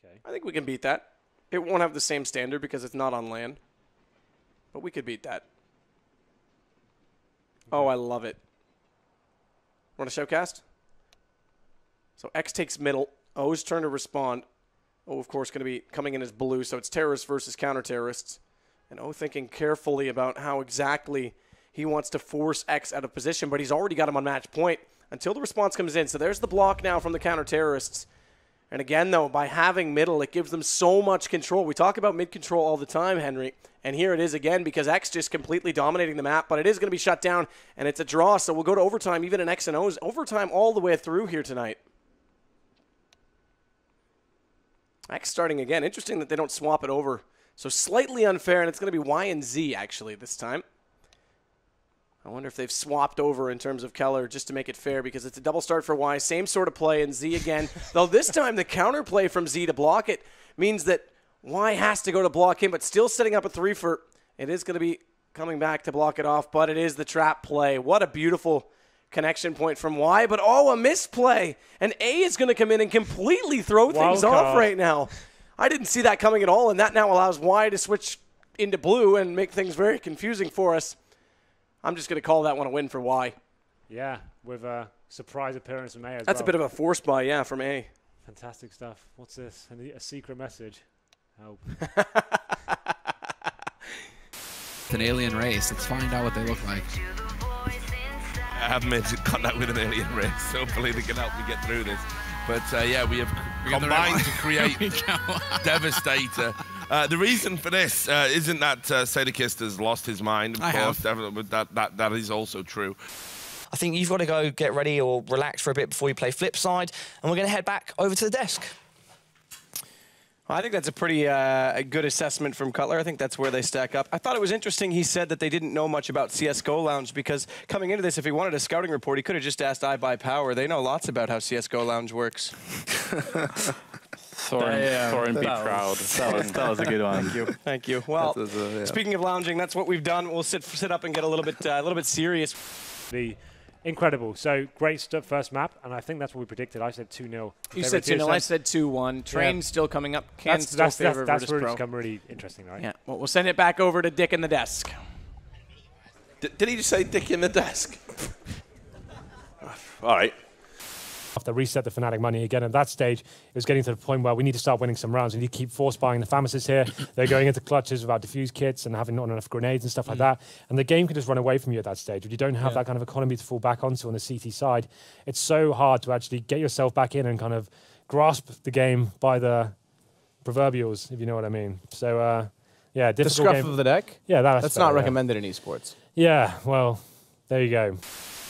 Okay. I think we can beat that. It won't have the same standard because it's not on land. But we could beat that. Okay. Oh, I love it. Want to showcast? So X takes middle. O's turn to respond. O, of course, going to be coming in as blue, so it's terrorists versus counter-terrorists. And O thinking carefully about how exactly he wants to force X out of position, but he's already got him on match point until the response comes in. So there's the block now from the counter-terrorists. And again, though, by having middle, it gives them so much control. We talk about mid-control all the time, Henry. And here it is again because X just completely dominating the map. But it is going to be shut down, and it's a draw. So we'll go to overtime, even in X and O's. Overtime all the way through here tonight. X starting again. Interesting that they don't swap it over. So slightly unfair, and it's going to be Y and Z, actually, this time. I wonder if they've swapped over in terms of Keller just to make it fair because it's a double start for Y. Same sort of play, and Z again. Though this time the counterplay from Z to block it means that Y has to go to block him, but still setting up a 3 for. It is going to be coming back to block it off, but it is the trap play. What a beautiful connection point from Y, but oh, a misplay. And A is going to come in and completely throw things off right now. I didn't see that coming at all, and that now allows Y to switch into blue and make things very confusing for us. I'm just going to call that one a win for Y. Yeah, with a surprise appearance from A as well. That's a bit of a force buy, yeah, from A. Fantastic stuff. What's this? A secret message. Help. An alien race. Let's find out what they look like. I have made contact with an alien race. Hopefully they can help me get through this. But yeah, we have combined to create Devastator. The reason for this isn't that Sadokist has lost his mind. Of course, definitely, but that is also true. I think you've got to go get ready or relax for a bit before you play flip side, and we're going to head back over to the desk. I think that's a pretty good assessment from Cutler. I think that's where they stack up. I thought it was interesting he said that they didn't know much about CSGO Lounge because coming into this, if he wanted a scouting report, he could have just asked iBuyPower. They know lots about how CSGO Lounge works. Thorin, be proud. That was a good one. Thank you. Thank you. Well, speaking of lounging, that's what we've done. We'll sit up and get a little bit serious. Incredible. So great stuff, first map, and I think that's what we predicted. I said 2-0. You said 2-0. I said 2-1. Train's still coming up. That's where it's become really interesting, right? Yeah. Well, we'll send it back over to Dick in the desk. Did he just say Dick in the desk? All right. Have to reset the Fnatic money again. At that stage, it was getting to the point where we need to start winning some rounds. We need to keep force buying the Famises here. They're going into clutches without diffuse kits and having not enough grenades and stuff like that. And the game can just run away from you at that stage. If you don't have that kind of economy to fall back onto on the CT side, it's so hard to actually get yourself back in and kind of grasp the game by the proverbials, if you know what I mean. So, yeah, difficult the scruff game. of the deck? Yeah, that's not recommended in esports. Yeah, well, there you go.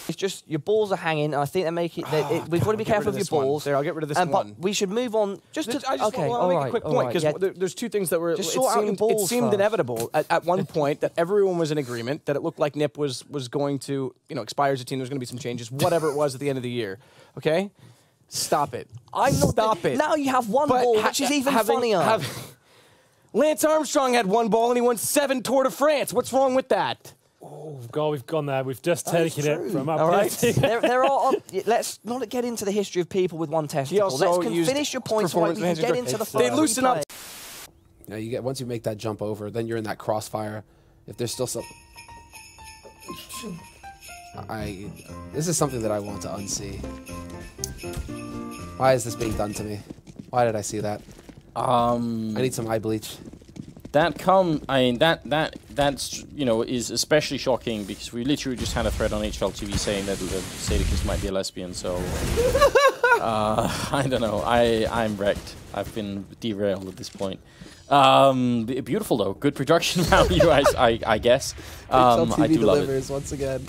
It's just your balls are hanging, and I think they make it. We've got to be careful of your balls. There, I'll get rid of this one. But we should move on. Just to okay, I'll make a quick point because there's two things that were. Just sort out your balls. It seemed inevitable at one point that everyone was in agreement that it looked like NIP was going to expire as a team. There's going to be some changes, whatever it was at the end of the year. Okay, stop it. Stop it. Now you have one ball, which is even funnier. Lance Armstrong had one ball and he won 7 Tour de France. What's wrong with that? Oh, God, we've gone there. We've just taken it from up. All right. there are. Let's not get into the history of people with one testicle. Let's finish your points so we can get into the. They loosen up. You know, you get once you make that jump over, then you're in that crossfire. If there's still some, this is something that I want to unsee. Why is this being done to me? Why did I see that? I need some eye bleach. That's is especially shocking because we literally just had a thread on HL TV saying that Sadokist might be a lesbian. So I don't know. I'm wrecked. I've been derailed at this point. Beautiful though. Good production value, I guess. HL TV I do love delivers once again.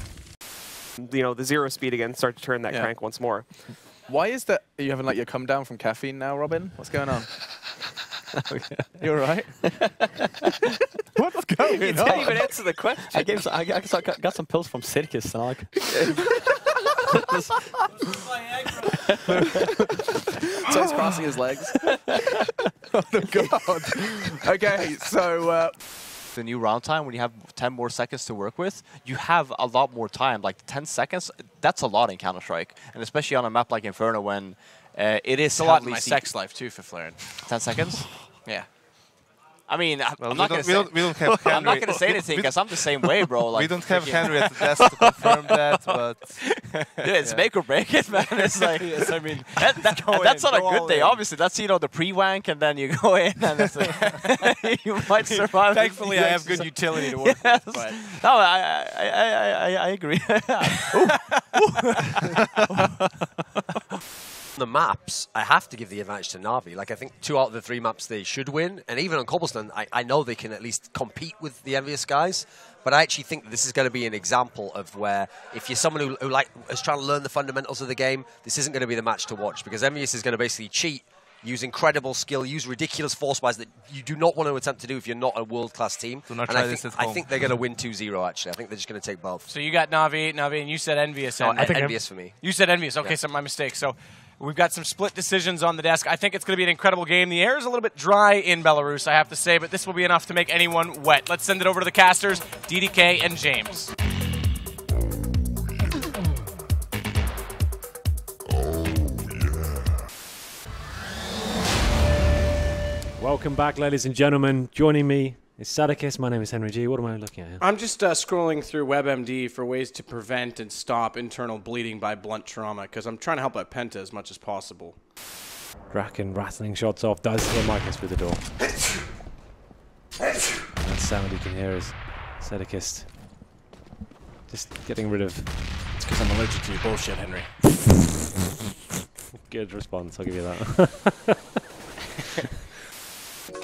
You know, the 0 speed again. Start to turn that crank once more. Why is that? You haven't let you come down from caffeine now, Robin? What's going on? You all right? What's going on? You didn't even answer the question. I got some pills from Sadokist, and I So he's crossing his legs. Oh, no, God. Okay, so the new round time, when you have 10 more seconds to work with, you have a lot more time. Like 10 seconds, that's a lot in Counter-Strike. And especially on a map like Inferno when it is a lot in my sex life too, Fiflaren. 10 seconds? Yeah. I mean, well, I'm not going to say I'm not going to say anything because I'm the same way, bro. Like, we don't have Henry at the desk to confirm that, but dude, it's make or break it, man. It's like, yes, I mean, that's on a good day. Obviously, that's the pre-wank, and then you go in, and it's like, you might survive. Thankfully, I have good utility to work with. But. No, I agree. The maps, I have to give the advantage to Na'Vi. Like, I think 2 out of the 3 maps they should win. And even on Cobblestone, I know they can at least compete with the Envious guys. But I actually think that this is going to be an example of where, if you're someone who is trying to learn the fundamentals of the game, this isn't going to be the match to watch. Because Envious is going to basically cheat, use incredible skill, use ridiculous force buys that you do not want to attempt to do if you're not a world-class team. Do not and try this at home. I think they're going to win 2-0, actually. I think they're just going to take both. So you got Na'Vi, and you said Envious. No, Envious for me. You said Envious. Okay, so my mistake. So we've got some split decisions on the desk. I think it's going to be an incredible game. The air is a little bit dry in Belarus, I have to say, but this will be enough to make anyone wet. Let's send it over to the casters, DDK and James. Welcome back, ladies and gentlemen. Joining me is Sadokist. My name is Henry G. What am I looking at here? I'm just scrolling through WebMD for ways to prevent and stop internal bleeding by blunt trauma, because I'm trying to help out Penta as much as possible. Draken rattling shots off. Does hear Marcus through the door. That sound you can hear is Sadokist. Just getting rid of... It's because I'm allergic to your bullshit, Henry. Good response, I'll give you that.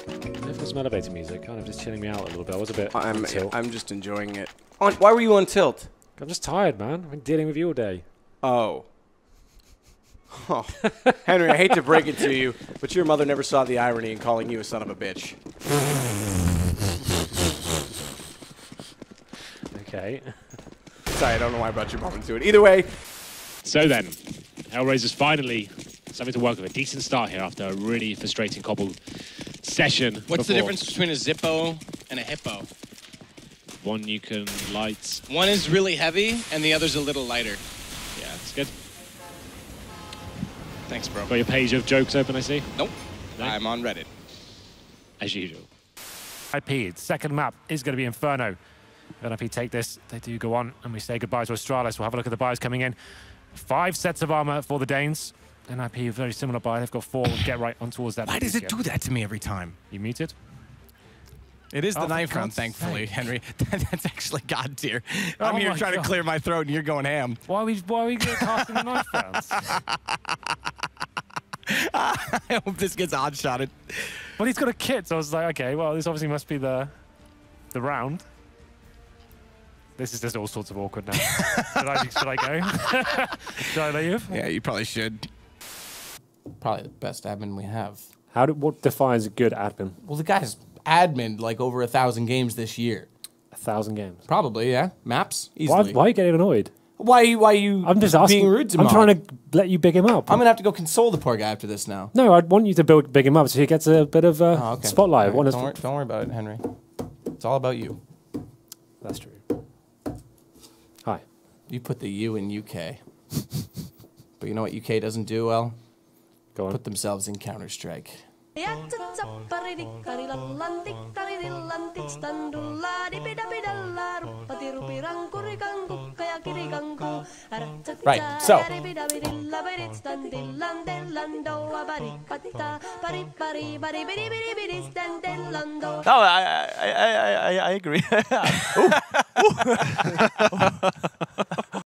There's some elevator music, kind of just chilling me out a little bit. I was a bit on tilt. I'm just enjoying it. Why were you on tilt? I'm just tired, man. I've been dealing with you all day. Oh. Oh. Henry, I hate to break it to you, but your mother never saw the irony in calling you a son of a bitch. Okay. Sorry, I don't know why I brought your mom into it. Either way. So then, Hellraiser's finally something to work with. A decent start here after a really frustrating Cobble session. What's the difference between a Zippo and a Hippo? One you can light. One is really heavy, and the other's a little lighter. Yeah, it's good. Thanks, bro. Got your page of jokes open, I see? Nope. No? I'm on Reddit. As usual. IP, second map is going to be Inferno. NIP take this, they do go on, and we say goodbye to Astralis. We'll have a look at the buys coming in. 5 sets of armor for the Danes. NIP, a very similar buy. They've got 4. Get right on towards that. Why does it do that to me every time? You muted? It is the knife round, God's thankfully, sake. Henry. That's actually God tier. I'm here trying to clear my throat, and you're going ham. Why are we casting the knife rounds? I hope this gets odd-shotted. But he's got a kit, so I was like, okay, well, this obviously must be the round. This is just all sorts of awkward now. Should I go? Should I leave? Yeah, you probably should. Probably the best admin we have. What defines a good admin? Well, the guy's admin like over 1,000 games this year. 1,000 games? Probably, yeah. Maps, easily. Why are you getting annoyed? Why are you I'm just asking, being rude to him? I'm trying to let you big him up. I'm going to have to go console the poor guy after this now. No, I'd want you to big him up so he gets a bit of spotlight. Right, don't worry about it, Henry. It's all about you. That's true. Hi. You put the U in UK. But you know what UK doesn't do well? Go on. Put themselves in Counter-Strike. Right, so. No, I agree.